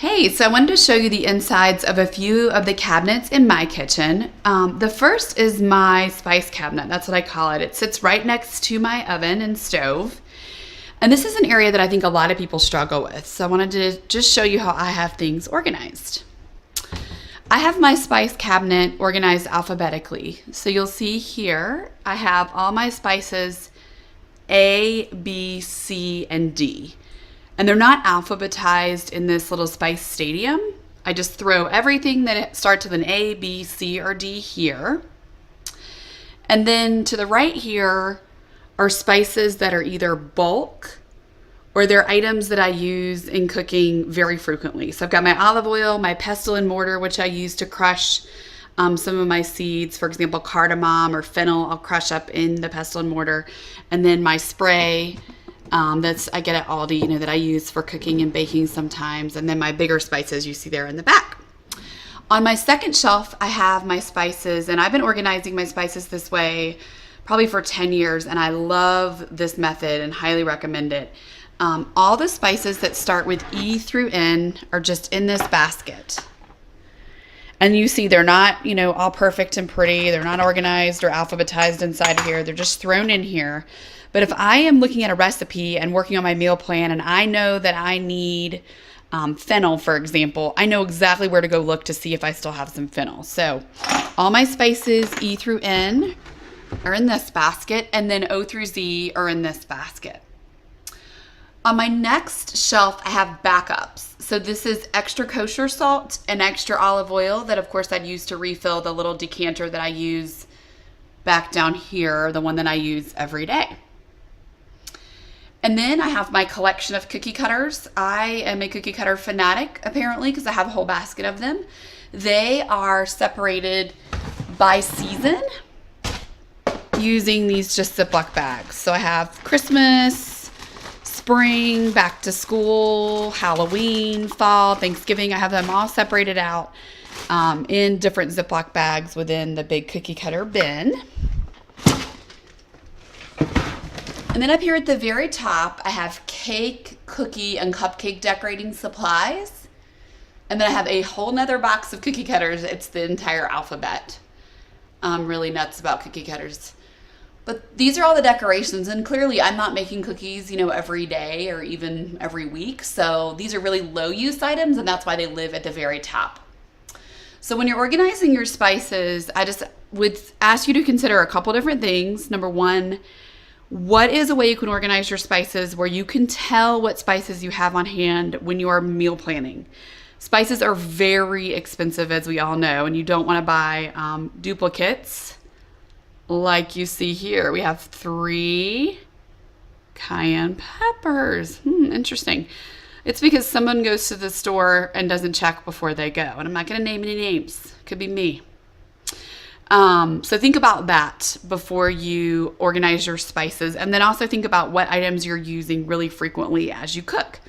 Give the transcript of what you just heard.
Hey, so I wanted to show you the insides of a few of the cabinets in my kitchen. The first is my spice cabinet. That's what I call it. It sits right next to my oven and stove. And this is an area that I think a lot of people struggle with. So I wanted to just show you how I have things organized. I have my spice cabinet organized alphabetically. So you'll see here, I have all my spices A, B, C, and D. And they're not alphabetized in this little spice stadium. I just throw everything that starts with an A, B, C, or D here. And then to the right here are spices that are either bulk or they're items that I use in cooking very frequently. So I've got my olive oil, my pestle and mortar, which I use to crush some of my seeds. For example, cardamom or fennel, I'll crush up in the pestle and mortar. And then my spray, that's I get at Aldi, that I use for cooking and baking sometimes. And then my bigger spices you see there in the back. On my second shelf, I have my spices, and I've been organizing my spices this way probably for 10 years, and I love this method and highly recommend it. All the spices that start with E through N are just in this basket. And you see they're not, all perfect and pretty. They're not organized or alphabetized inside of here. They're just thrown in here. But if I am looking at a recipe and working on my meal plan and I know that I need fennel, for example, I know exactly where to go look to see if I still have some fennel. So all my spices E through N are in this basket, and then O through Z are in this basket. On my next shelf, I have backups. So this is extra kosher salt and extra olive oil that, of course, I'd use to refill the little decanter that I use back down here, the one that I use every day. And then I have my collection of cookie cutters. I am a cookie cutter fanatic, apparently, because I have a whole basket of them. They are separated by season using these just Ziploc bags. So I have Christmas, spring, back to school, Halloween, fall, Thanksgiving. I have them all separated out in different Ziploc bags within the big cookie cutter bin. And then up here at the very top, I have cake, cookie, and cupcake decorating supplies. And then I have a whole nother box of cookie cutters. It's the entire alphabet. I'm really nuts about cookie cutters. But these are all the decorations, and clearly I'm not making cookies, every day or even every week. So these are really low use items, and that's why they live at the very top. So when you're organizing your spices, I just would ask you to consider a couple different things. Number one, what is a way you can organize your spices where you can tell what spices you have on hand when you are meal planning? Spices are very expensive, as we all know, and you don't want to buy duplicates like you see here. We have 3 cayenne peppers. Interesting. It's because someone goes to the store and doesn't check before they go, and I'm not going to name any names. Could be me. So think about that before you organize your spices, and then also think about what items you're using really frequently as you cook.